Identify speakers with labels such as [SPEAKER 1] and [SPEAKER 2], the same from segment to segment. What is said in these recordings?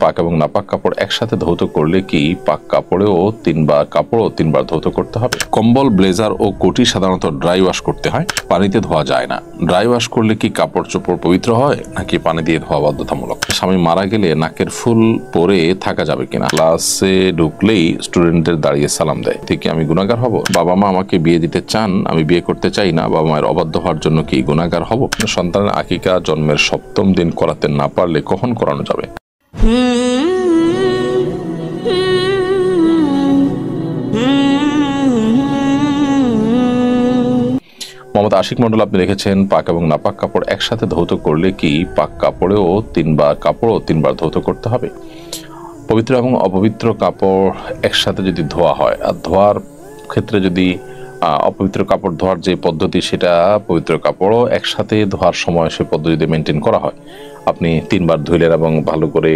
[SPEAKER 1] পাক এবং নাপাক কাপড় একসাথে ধৌত করলে কি পাক কাপড়ও তিনবার ধৌত করতে হবে? কম্বল, ব্লেজার ও কোটি সাধারণত ড্রাই ওয়াশ করতে হয়, পানিতে ধোয়া যায় না। ড্রাই ওয়াশ করলে কি কাপড় চোপড় পবিত্র হয় নাকি পানি দিয়ে ধোয়া বাধ্যতামূলক? স্বামী মারা গেলে নাকের ফুল পরে থাকা যাবে কিনা? ক্লাসে ঢুকলেই স্টুডেন্টদের দাঁড়িয়ে সালাম দেয়, থেকে আমি গুনাহগার হব? বাবা মা আমাকে বিয়ে দিতে চান, আমি বিয়ে করতে চাই না, বাবা মায়ের অবাধ্য হওয়ার জন্য কি গুনাহগার হব? সন্তানের আকিকা জন্মের ৭ম দিন করাতে না পারলে কখন করানো যাবে? মোহাম্মদ আশিক মন্ডল আপনি লিখেছেন, পাক এবং নাপাক কাপড় একসাথে ধৌত করলে কি পাক কাপড়ও তিনবার ধৌত করতে হবে? পবিত্র এবং অপবিত্র কাপড় একসাথে যদি ধোয়া হয়, আর ধোয়ার ক্ষেত্রে যদি অপবিত্র কাপড় ধোয়ার যে পদ্ধতি, সেটা পবিত্র কাপড়ও একসাথে ধোয়ার সময় সে পদ্ধতিতে মেনটেন করা হয়, আপনি 3বার ধুইলেন এবং ভালো করে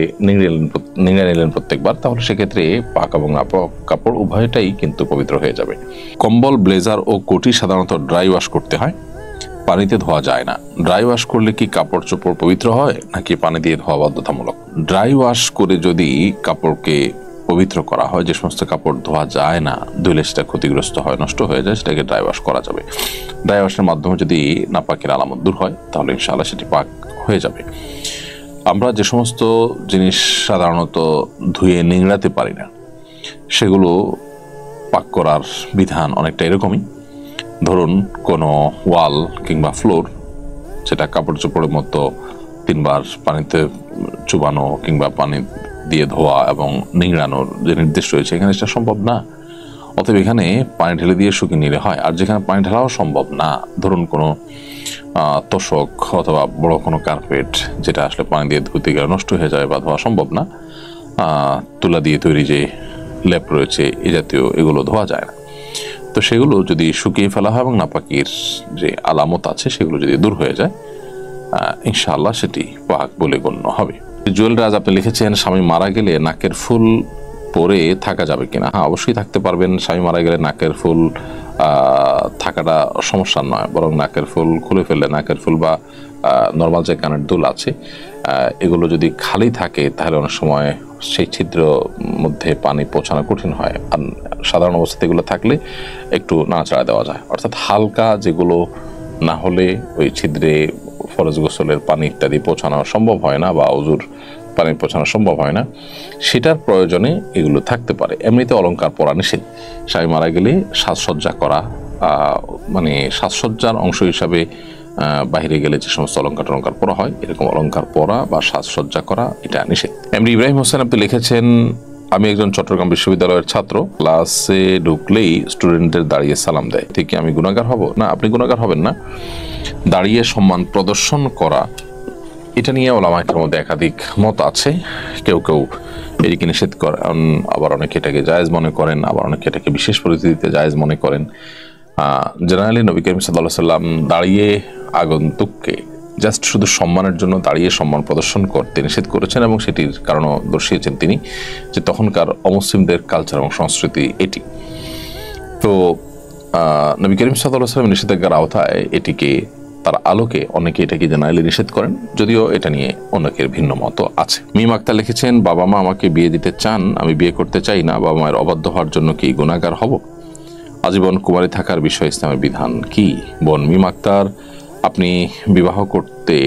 [SPEAKER 1] নিংড়ে নিলেন প্রত্যেকবার, তাহলে সেক্ষেত্রে পাক এবং নাপাক কাপড় উভয়টাই কিন্তু পবিত্র হয়ে যাবে। কম্বল, ব্লেজার ও কোটি সাধারণত ড্রাই ওয়াশ করতে হয়, পানিতে ধোয়া যায় না। ড্রাই ওয়াশ করলে কি কাপড় চোপড় পবিত্র হয় নাকি পানি দিয়ে ধোয়া বাধ্যতামূলক? ড্রাই ওয়াশ করে যদি কাপড়কে পবিত্র করা হয়, যে সমস্ত কাপড় ধোয়া যায় না, ধুলে সেটা ক্ষতিগ্রস্ত হয়, নষ্ট হয়ে যায়, সেটাকে ড্রাই ওয়াশ করা যাবে। ড্রাই ওয়াশের মাধ্যমে যদি নাপাকের আলামত দূর হয়, তাহলে ইনশাআল্লাহ সেটি পাক হয়ে যাবে। আমরা যে সমস্ত জিনিস সাধারণত ধুয়ে নিংড়াতে পারি না, সেগুলো পাক করার বিধান অনেকটা এরকমই। ধরুন কোনো ওয়াল কিংবা ফ্লোর, সেটা কাপড় চোপড়ের মতো 3বার পানিতে চুবানো কিংবা পানি দিয়ে ধোয়া এবং নিংড়ানোর যে নির্দেশ রয়েছে, এখানে সেটা সম্ভব না। অতএব এখানে পানি ঢেলে দিয়ে শুকিয়ে নিলে হয়। আর যেখানে পানি ঢালাও সম্ভব না, ধরুন কোনো তোষক অথবা বড় কোনো কার্পেট, যেটা আসলে পানি দিয়ে ধুতে গেলে নষ্ট হয়ে যায় বা ধোয়া সম্ভব না, তুলা দিয়ে তৈরি যে লেপ রয়েছে, এই জাতীয় এগুলো ধোয়া যায় না। তো সেগুলো যদি শুকিয়ে ফেলা হয় এবং নাপাকির যে আলামত আছে সেগুলো যদি দূর হয়ে যায়, ইনশাআল্লাহ সেটি পাক বলে গণ্য হবে। জুয়েল রাজ আপনি লিখেছেন, স্বামী মারা গেলে নাকের ফুল পরে থাকা যাবে কিনা? হ্যাঁ, অবশ্যই থাকতে পারবেন। স্বামী মারা গেলে নাকের ফুল থাকাটা সমস্যা নয়, বরং নাকের ফুল খুলে ফেললে, নাকের ফুল বা নর্মাল যে কানের দুল আছে, এগুলো যদি খালি থাকে তাহলে অনেক সময় সেই ছিদ্র মধ্যে পানি পৌঁছানো কঠিন হয়। আর সাধারণ অবস্থাতে এগুলো থাকলে একটু নাড়াচাড়া দেওয়া যায়, অর্থাৎ হালকা যেগুলো না হলে ওই ছিদ্রে ফরজ গোসলের পানি ইত্যাদি পৌঁছানো সম্ভব হয় না, বা ওযুর পানি পৌঁছানো সম্ভব হয় না, সেটার প্রয়োজনে এগুলো থাকতে পারে। এমনিতে অলংকার পরা নিষেধ। স্বামী মারা গেলে সাজসজ্জা করা, মানে সাজসজ্জার অংশ হিসাবে বাহিরে গেলে যে সমস্ত অলংকার পরা হয়, এরকম অলংকার পরা বা সাজসজ্জা করা এটা নিষেধ। এমনি ইব্রাহিম হোসেন আপনি লিখেছেন, আমি একজন চট্টগ্রাম বিশ্ববিদ্যালয়ের ছাত্র, ক্লাসে ঢুকলেই স্টুডেন্টদের দাঁড়িয়ে সালাম দেয়, থেকে আমি গুনাহগার হব? না, আপনি গুনাহগার হবেন না। দাঁড়িয়ে সম্মান প্রদর্শন করা, এটা নিয়ে ওলামায়ের মধ্যে একাধিক মত আছে। কেউ কেউ এটিকে নিষেধ করেন, আবার অনেকে এটাকে জায়েজ মনে করেন, আবার অনেকে এটাকে বিশেষ পরিস্থিতিতে জায়েজ মনে করেন। জেনারেলি নবী করিম সাল্লাল্লাহু আলাইহি ওয়াসাল্লাম দাঁড়িয়ে আগন্তুককে জাস্ট শুধু সম্মানের জন্য দাঁড়িয়ে সম্মান প্রদর্শন করতে নিষেধ করেছেন, এবং সেটির কারণও দর্শিয়েছেন তিনি, যে তখনকার অমুসলিমদের কালচার এবং সংস্কৃতি এটি। তো নবী করিম সাল্লাল্লাহু আলাইহি ওয়াসাল্লাম নিষেধাজ্ঞার আওতায় এটিকে, তার আলোকে অনেকে এটাকে জেনারেলি নিষেধ করেন, যদিও এটা নিয়ে অনেকের ভিন্ন মত আছে। মিম আক্তার লিখেছেন, বাবা মা আমাকে বিয়ে দিতে চান, আমি বিয়ে করতে চাই না, বাবা মায়ের অবাধ্য হওয়ার জন্য কি গুনাহগার হব? আজীবন কুমারী থাকার বিষয়ে ইসলামের বিধান কি? বোন মিম আক্তার, আপনি বিবাহ করতে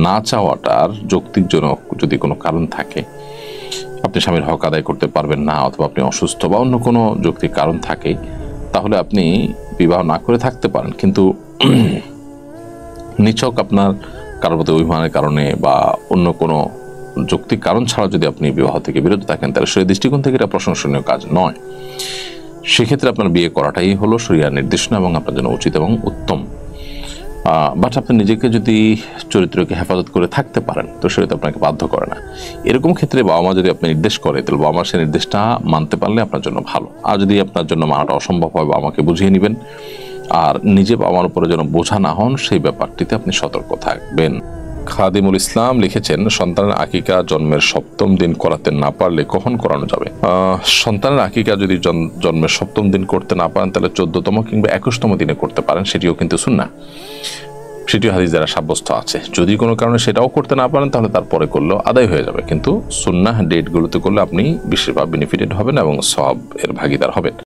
[SPEAKER 1] না চাওয়াটার যৌক্তিকজনক যদি কোনো কারণ থাকে, আপনি স্বামীর হক আদায় করতে পারবেন না, অথবা আপনি অসুস্থ বা অন্য কোনো যৌক্তিক কারণ থাকে, তাহলে আপনি বিবাহ না করে থাকতে পারেন। কিন্তু নিছক আপনার কারোর প্রতি অভিমানের কারণে বা অন্য কোনো যৌক্তিক কারণ ছাড়া যদি আপনি বিবাহ থেকে বিরত থাকেন, তাহলে সেই দৃষ্টিকোণ থেকে এটা প্রশংসনীয় কাজ নয়। সেক্ষেত্রে আপনার বিয়ে করাটাই হলো শরিয়ার নির্দেশনা এবং আপনার জন্য উচিত এবং উত্তম। বাট আপনি নিজেকে যদি চরিত্রকে হেফাজত করে থাকতে পারেন, তো সেটা আপনাকে বাধ্য করে না। এরকম ক্ষেত্রে বাবা মা যদি আপনি নির্দেশ করে, তাহলে বাবা মা সেই নির্দেশটা মানতে পারলে আপনার জন্য ভালো। আর যদি আপনার জন্য মানাটা অসম্ভব হয়, বাবা মাকে বুঝিয়ে নেবেন। আর নিজে বাবা মার উপরে যেন বোঝা না হন, সেই ব্যাপারটিতে আপনি সতর্ক থাকবেন। খাদিমুল ইসলাম লিখেছেন, সন্তানের আকিকা জন্মের ৭ম দিন করাতে না পারলে কখন করানো যাবে? সন্তানের আকিকা যদি জন্মের ৭ম দিন করতে না পারেন, তাহলে 14তম কিংবা 21তম দিনে করতে পারেন, সেটিও কিন্তু সুন্নাহ। সেটি হাদিস দ্বারা সাব্যস্ত আছে। যদি কোনো কারণে সেটাও করতে না পারেন তাহলে তারপরে করলেও আদায় হয়ে যাবে, কিন্তু সুন্নাহ ডেটগুলোতে করলে আপনি বিশেষভাবে বেনিফিটেড হবেন এবং সওয়াব এর ভাগীদার হবেন।